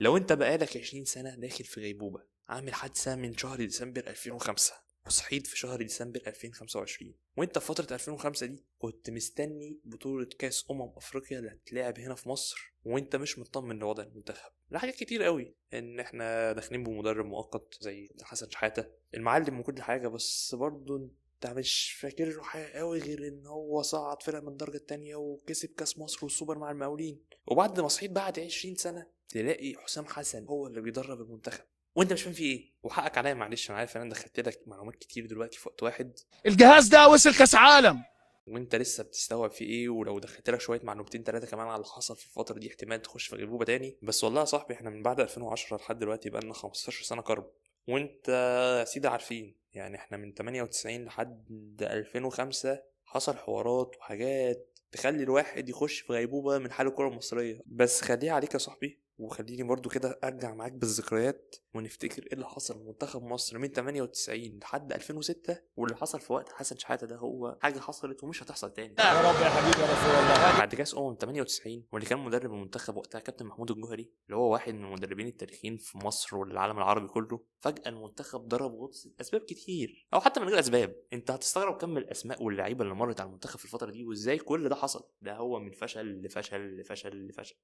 لو انت بقالك 20 سنة داخل في غيبوبة، عامل حادثة من شهر ديسمبر 2005 وصحيت في شهر ديسمبر 2025، وانت في فترة 2005 دي كنت مستني بطولة كاس افريقيا اللي هتتلعب هنا في مصر، وانت مش مطمن لوضع المنتخب لحاجات كتير قوي، ان احنا داخلين بمدرب مؤقت زي حسن شحاتة المعلم وكل حاجة، بس برضه انت مش فاكر له حاجة قوي غير ان هو صعد فرقة من الدرجة التانية وكسب كاس مصر والسوبر مع المقاولين. وبعد ما صحيت بعد 20 سنة تلاقي حسام حسن هو اللي بيدرب المنتخب وانت مش فاهم فيه ايه. وحقك عليا معلش، انا عارف ان انا دخلت لك معلومات كتير دلوقتي في وقت واحد. الجهاز ده وصل كاس عالم وانت لسه بتستوعب فيه ايه، ولو دخلت لك شويه معلومتين ثلاثه كمان على اللي حصل في الفتره دي احتمال تخش في غيبوبه تاني. بس والله يا صاحبي احنا من بعد 2010 لحد دلوقتي بقى لنا 15 سنه كرب، وانت يا سيدي عارفين يعني احنا من 98 لحد 2005 حصل حوارات وحاجات تخلي الواحد يخش في غيبوبه من حال الكره المصريه. بس خليها عليك يا صاحبي، وخليني برضو كده ارجع معاك بالذكريات ونفتكر ايه اللي حصل لمنتخب مصر من 98 لحد 2006، واللي حصل في وقت حسن شحاتة ده هو حاجه حصلت ومش هتحصل تاني. يا رب يا حبيبي يا رسول الله. بعد كاس 98 واللي كان مدرب المنتخب وقتها كابتن محمود الجوهري، اللي هو واحد من المدربين التاريخيين في مصر والعالم العربي كله، فجاه المنتخب ضرب غطس اسباب كتير او حتى من غير اسباب. انت هتستغرب كم الاسماء واللعيبه اللي مرت على المنتخب في الفتره دي وازاي كل ده حصل. ده هو من فشل لفشل لفشل لفشل.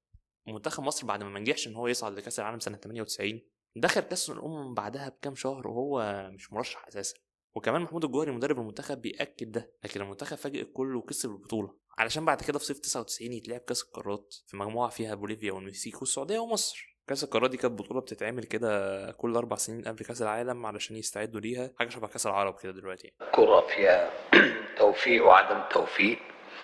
منتخب مصر بعد ما نجحش ان هو يصعد لكاس العالم سنه 98 دخل كاس الامم بعدها بكام شهر وهو مش مرشح اساسا. وكمان محمود الجوهري مدرب المنتخب بيأكد ده، لكن المنتخب فاجئ الكل وكسب البطوله، علشان بعد كده في صيف 99 يتلعب كاس القارات في مجموعه فيها بوليفيا والمكسيك والسعوديه ومصر. كاس القارات دي كانت بطوله بتتعمل كده كل 4 سنين قبل كاس العالم علشان يستعدوا ليها، حاجه شبه كاس العرب كده دلوقتي. كرة فيها توفيق وعدم توفيق.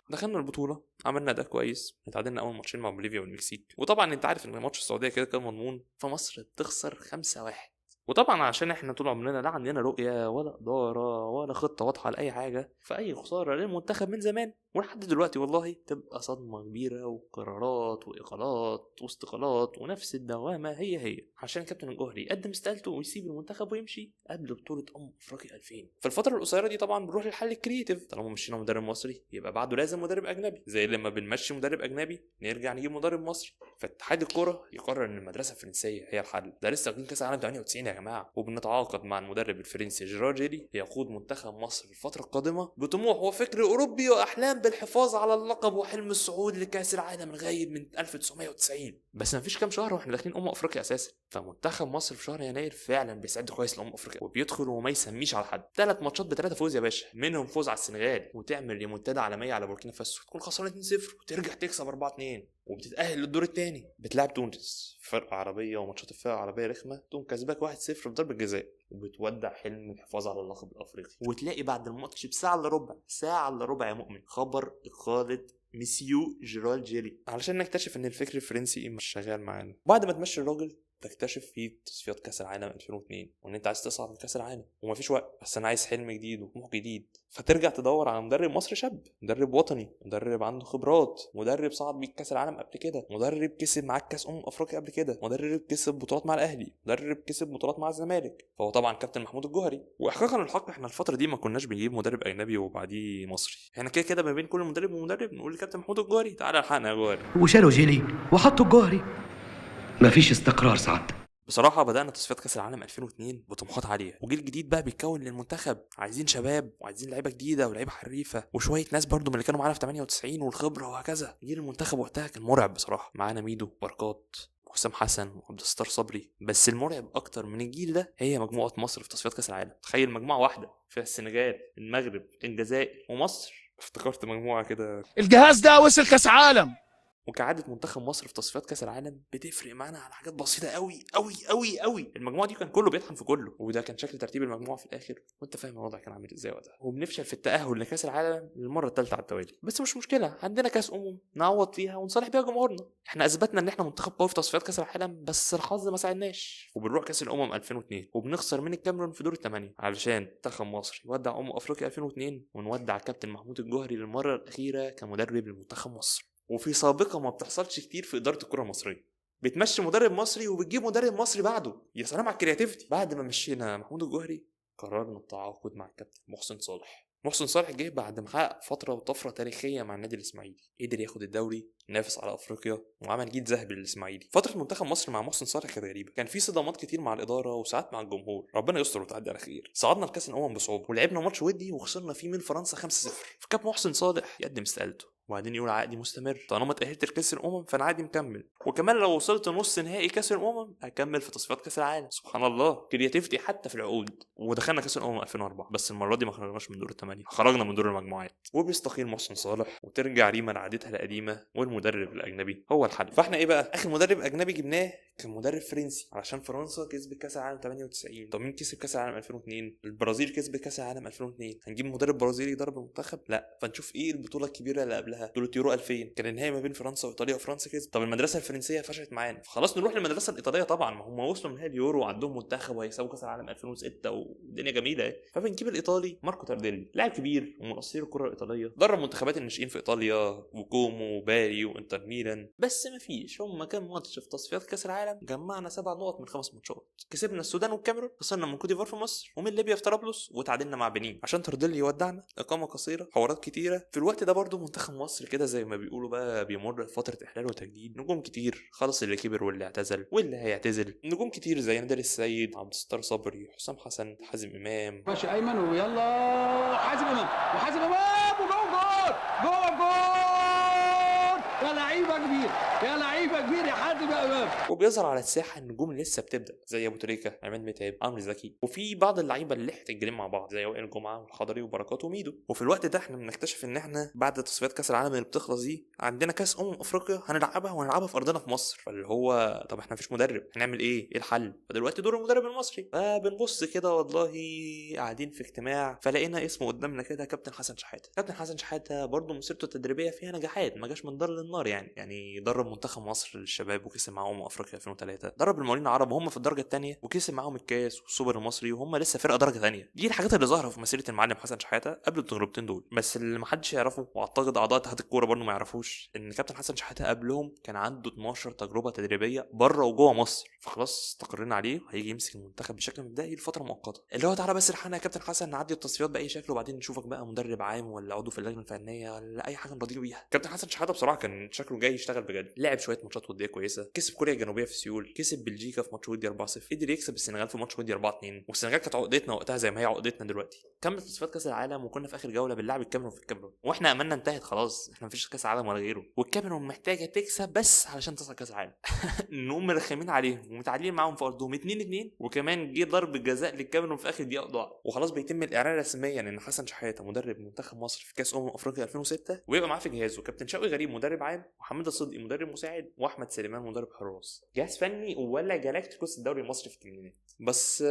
دخلنا البطوله عملنا اداء كويس، اتعادلنا اول ماتشين مع بوليفيا والمكسيك، وطبعا انت عارف ان ماتش السعوديه كده كان مضمون، فمصر تخسر 5-1. وطبعا عشان احنا طول عمرنا لا عندنا رؤيه ولا اداره ولا خطه واضحه لاي حاجه، فاي خساره للمنتخب من زمان ولحد دلوقتي والله تبقى صدمه كبيره وقرارات واقالات واستقالات ونفس الدوامه هي عشان كابتن الجوهري يقدم استقالته ويسيب المنتخب ويمشي قبل بطوله افريقيا 2000. في الفتره القصيره دي طبعا بنروح للحل الكرييتيف، طالما مشينا مدرب مصري يبقى بعده لازم مدرب اجنبي، زي لما بنمشي مدرب اجنبي نرجع نجيب مدرب مصري. فاتحاد الكره يقرر ان المدرسه الفرنسيه هي الحل. ده لسه واخدين كاس العالم 98 يا جماعه، وبنتعاقد مع المدرب الفرنسي جيرار جيري ليقود منتخب مصر في الفتره القادمه بطموح وفكر اوروبي واحلام بالحفاظ على اللقب وحلم الصعود لكاس العالم الغايب من 1990. بس مفيش كام شهر واحنا داخلين افريقيا اساسا، فمنتخب مصر في شهر يناير فعلا بيستعد كويس افريقيا وبيدخل وما يسميش على حد. 3 ماتشات ب3 فوز يا باشا، منهم فوز على السنغال وتعمل ريمونتادا عالميه على بوركينا فاسو، تكون خسران 2-0 وترجع تكسب 4-2 وبتتأهل للدور الثاني. بتلعب تونس فرقة عربية وماتشات الفرقة العربية رخمة، تقوم كسبك 1-0 في ضربة جزاء وبتودع حلم الحفاظ على اللقب الأفريقي. وتلاقي بعد الماتش بساعة إلا ربع، ساعة إلا ربع يا مؤمن، خبر إقالة مسيو جيرال جيري علشان نكتشف ان الفكر الفرنسي مش شغال معانا. بعد ما تمشي الراجل تكتشف في تصفيات كاس العالم 2002 وان انت عايز تصعد لكاس العالم ومفيش وقت، بس انا عايز حلم جديد وطموح جديد، فترجع تدور على مدرب مصري شاب، مدرب وطني، مدرب عنده خبرات، مدرب صعد بيك كاس العالم قبل كده، مدرب كسب معاك كاس افريقيا قبل كده، مدرب كسب بطولات مع الاهلي، مدرب كسب بطولات مع الزمالك، فهو طبعا كابتن محمود الجوهري. واحقاقا الحق احنا الفتره دي ما كناش بنجيب مدرب اجنبي وبعديه مصري، احنا كده كده ما بين كل مدرب ومدرب نقول لكابتن محمود الجوهري تعالى الحقنا يا جوهري. وشالوا جيلي وحطوا الجوهري. مفيش استقرار سعد. بصراحة بدأنا تصفيات كأس العالم 2002 بطموحات عالية، وجيل جديد بقى بيتكون للمنتخب، عايزين شباب وعايزين لعيبة جديدة ولعيبة حريفة وشوية ناس برضو من اللي كانوا معانا في 98 والخبرة وهكذا. جيل المنتخب وقتها كان مرعب بصراحة، معانا ميدو، بركات، حسام حسن وعبد الستار صبري. بس المرعب اكتر من الجيل ده هي مجموعة مصر في تصفيات كأس العالم. تخيل مجموعة واحدة فيها السنغال، المغرب، الجزائر ومصر. افتكرت مجموعة كده. الجهاز ده وصل كاس عالم. وكعادة منتخب مصر في تصفيات كاس العالم بتفرق معانا على حاجات بسيطة قوي قوي قوي قوي. المجموعة دي كان كله بيطحن في كله، وده كان شكل ترتيب المجموعة في الآخر، وانت فاهم الوضع كان عامل ازاي وقتها. وبنفشل في التأهل لكاس العالم للمرة الثالثة على التوالي، بس مش مشكلة، عندنا كاس نعوض فيها ونصالح بيها جمهورنا. احنا اثبتنا ان احنا منتخب قوي في تصفيات كاس العالم، بس الحظ ما ساعدناش، وبنروح كاس 2002 وبنخسر من الكاميرون في دور الثمانية علشان منتخب مصر يودع افريقيا 2002 ونودع كابتن محمود الجوهري للمرة الأخيرة كمدرب لمنتخب مصر. وفي سابقة ما بتحصلش كتير في إدارة الكرة المصرية، بتمشي مدرب مصري وبتجيب مدرب مصري بعده. يا سلام على الكرياتيفيتي. بعد ما مشينا محمود الجوهري قررنا التعاقد مع الكابتن محسن صالح، محسن صالح جه بعد ما حقق فتره وطفره تاريخيه مع النادي الاسماعيلي، قدر ياخد الدوري، نافس على افريقيا، وعمل جيل ذهبي للاسماعيلي. فتره منتخب مصر مع محسن صالح كانت غريبه، كان في صدامات كتير مع الاداره وساعات مع الجمهور، ربنا يستر وتعدي على خير. صعدنا لكاس الامم بصعوبه ولعبنا ماتش ودي وخسرنا فيه من فرنسا 5-0. فكاب محسن صالح يقدم استقالته وبعدين يقول عقدي مستمر، طالما اتأهلت لكاس الامم فانا عادي مكمل، وكمان لو وصلت نص نهائي كاس الامم هكمل في تصفيات كاس العالم. سبحان الله، كرياتيفيتي حتى في العقود. ودخلنا كاس الامم 2004، بس المره دي ما خرجناش من دور الثمانيه، خرجنا من دور المجموعات. وبيستقيل محسن صالح وترجع ريما لعادتها القديمه والمدرب الاجنبي هو الحل. فاحنا ايه بقى؟ اخر مدرب اجنبي جبناه كان مدرب فرنسي، علشان فرنسا كسبت كاس العالم 98. طب مين كسب كاس العالم 2002؟ البرازيل كسبت كاس العالم 2002. هنجيب مدرب برازيلي يدرب المنتخب؟ لا. فنشوف ايه البطوله الكبيره اللي قبلها، بطوله يورو 2000 كان النهائي ما بين فرنسا وايطاليا وفرنسا كسب. طب المدرسه الفرنسيه فشلت معانا، فخلاص نروح للمدرسه الايطاليه. طبعا ما هم وصلوا نهائي اليورو وعندهم منتخب وهيساووا كاس العالم 2006 والدنيا جميله اهي. فبنجيب الايطالي ماركو تارديلي، لاعب كبير ومن اساطير الكره الايطاليه، درب منتخبات الناشئين في ايطاليا وكومو وباري وانتر ميلان. بس ما فيش، هم كام ماتش في تصفيات كاس العالم جمعنا 7 نقط من 5 ماتشات. كسبنا السودان والكاميرون، خسرنا من كوت ديفوار في مصر ومن ليبيا في طرابلس، وتعادلنا مع بنين. عشان تارديلي يودعنا، اقامه قصيره، حوارات كتيره. في الوقت ده برضو منتخب مصر كده زي ما بيقولوا بقى بيمر فتره احلال وتجديد. نجوم كتير خلص، اللي كبر واللي اعتزل واللي هيعتزل. نجوم كتير زي نادر السيد، عبد الستار صبري، حسام حسن، حازم امام. ماشي ايمن ويلا حازم امام، وحازم امام وجول جول جول. يا لعيبه كبير، يا لعيبه كبير يا حازم يا امام. وبيظهر على الساحه النجوم اللي لسه بتبدا زي ابو تريكه، عماد متعب، عمرو زكي، وفي بعض اللعيبه اللي لحقت الجريم مع بعض زي وائل جمعه والحضري وبركات وميدو. وفي الوقت ده احنا بنكتشف ان احنا بعد تصفيات كاس العالم اللي بتخلص دي عندنا كاس افريقيا هنلعبها في ارضنا في مصر. فاللي هو طب احنا مفيش مدرب، هنعمل ايه الحل؟ فدلوقتي دور المدرب المصري. فبنبص كده والله قاعدين في اجتماع فلقينا اسمه قدامنا كده، كابتن حسن شحاته. كابتن حسن شحاته برضه مسيرته التدريبيه فيها نجاحات، ما جاش من دار للنار يعني درب منتخب مصر للشباب وكسب معاهم افريقيا 2003، درب المقاولين العرب وهم في الدرجه الثانيه وكسب معاهم الكاس والسوبر المصري وهم لسه فرقه درجه ثانيه. دي الحاجات اللي ظاهره في مسيره المعلم حسن شحاته قبل التجربتين دول. بس اللي محدش يعرفه، واعتقد اعضاء اتحاد الكوره برضه ما يعرفوش، ان كابتن حسن شحاته قبلهم كان عنده 12 تجربه تدريبيه بره وجوه مصر. فخلاص استقرينا عليه وهيجي يمسك المنتخب بشكل مبدئي لفتره مؤقته، اللي هو تعالى بس الحقنا يا كابتن حسن نعدي التصفيات باي شكل وبعدين نشوفك بقى مدرب عام ولا عضو في اللجنه الفنيه ولا اي حاجه نرضيه بيها. كابتن حسن شحاته بصراحه كان شكله جاي يشتغل بجد. لعب شويه ماتشات وديه كويسه، كسب كوريا الجنوبيه في سيول، كسب بلجيكا في ماتش ودي 4-0، قدر يكسب السنغال في ماتش ودي 4-2. والسنغال كانت عقدتنا وقتها زي ما هي عقدتنا دلوقتي. كمل تصفيات كاس العالم وكنا في اخر جوله بنلعب الكاميرون في الكاميرون واحنا املنا انتهت خلاص، احنا مفيش كاس عالم ولا غيره، والكاميرون محتاجه تكسب بس علشان تصعد كاس العالم. نقوم مرخمين عليهم ومتعادلين معاهم في ارضهم 2-2، وكمان جه ضرب الجزاء للكاميرون في اخر دقيقه ضاع. وخلاص بيتم الاعلان رسميا ان حسن شحاته مدرب منتخب مصر في كاس افريقيا 2006، ويبقى معاه في جهازه كابتن شوقي غريب مدرب عام، وحمد الصدقي مدرب مساعد، واحمد سليمان مدرب حراس. جهاز فني ولا جالاكتيكوس الدوري المصري في الثمانينات. بس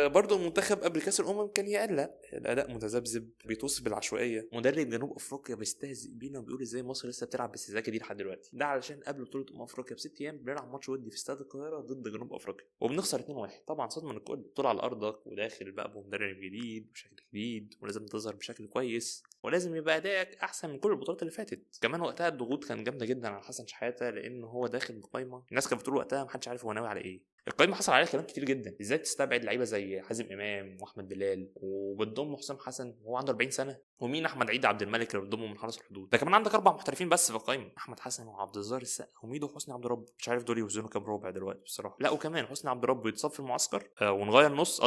برضه المنتخب قبل كاس كان يقلق، الاداء متذبذب، بيتوصف بالعشوائيه. مدرب جنوب افريقيا بيستهزئ بينا وبيقول ازاي مصر لسه بتلعب بالسذاجه دي لحد دلوقتي. ده علشان قبل بطوله افريقيا ب6 ايام بنلعب ماتش ودي في استاد القاهره ضد جنوب افريقيا وبنخسر 2-1. طبعا صدمه للكل، بطوله على ارضك وداخل بقى بمدرب جديد وشكل جديد ولازم تظهر بشكل كويس ولازم يبقى ادائك احسن من كل البطولات اللي فاتت. كمان وقتها الضغوط كان جامده جدا على حسن شحاته لان هو داخل بقايمه الناس كانت بتقول وقتها محدش عارف هو ناوي على ايه. القايمه حصل عليها كلام كتير جدا، ازاي تستبعد لعيبه زي حازم امام واحمد بلال وبتضم حسام حسن وهو عنده 40 سنه، ومين احمد عيد عبد الملك اللي بتضمه من حرس الحدود. ده كمان عندك 4 محترفين بس في القايمه، احمد حسن وعبد الظاهر السقا وميدو وحسني عبد رب، مش عارف دول يوزنوا كام ربع دلوقتي بصراحه. لا وكمان حسني عبد رب بيتصاب في المعسكر ونغير نص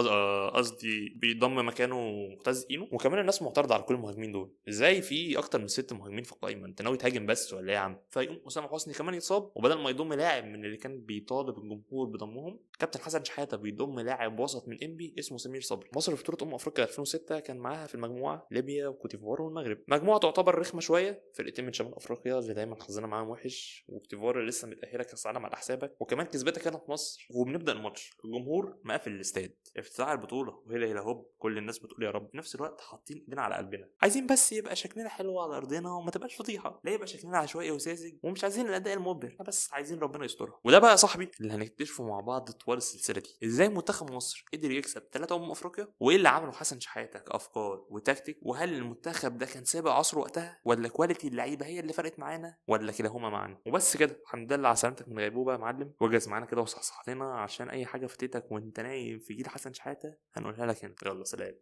قصدي بيضم مكانه معتز اينو. وكمان الناس معترضه على كل المهاجمين دول، ازاي في اكتر من 6 مهاجمين في القايمه؟ انت ناوي تهاجم بس ولا ايه يا عم؟ فيقوم اسامه حسني كمان يتصاب، وبدل ما يضم لاعب من اللي كان بيطالب الجمهور بضمهم كابتن حسن شحاته بيضم لاعب وسط من انبي اسمه سمير صبري. مصر في بطوله افريقيا 2006 كان معاها في المجموعه ليبيا وكوت ديفوار والمغرب. مجموعه تعتبر رخمه شويه، فرقتين من شمال افريقيا اللي دايما حظنا معاهم وحش، وكوت ديفوار اللي لسه متاهله كاس العالم على حسابك، وكمان كسبتها كانت مصر. وبنبدا الماتش الجمهور مقفل الاستاد، افتتاح البطوله وهلا هلا هوب كل الناس بتقول يا رب، في نفس الوقت حاطين ايدينا على قلبنا، عايزين بس يبقى شكلنا حلو على ارضنا وما تبقاش فضيحه، لا يبقى شكلنا عشوائي وساذج، ومش عايزين الاداء المبهر بس عايزين ربنا يسترها. وده بقى يا صاحبي اللي هنكتشفه مع بعض طوال السلسله دي، ازاي منتخب مصر قدر يكسب 3 افريقيا، وايه اللي عمله حسن شحاته كافكار وتكتيك، وهل المنتخب ده كان سابق عصره وقتها ولا كواليتي اللعيبه هي اللي فرقت معانا ولا كلاهما معانا. وبس كده، الحمد لله على سلامتك من غيبوبه يا معلم، واجهز معانا كده وصحصح لنا عشان اي حاجه فاتتك وانت نايم في جيل حسن شحاته هنقولها لك هنا. يلا سلام.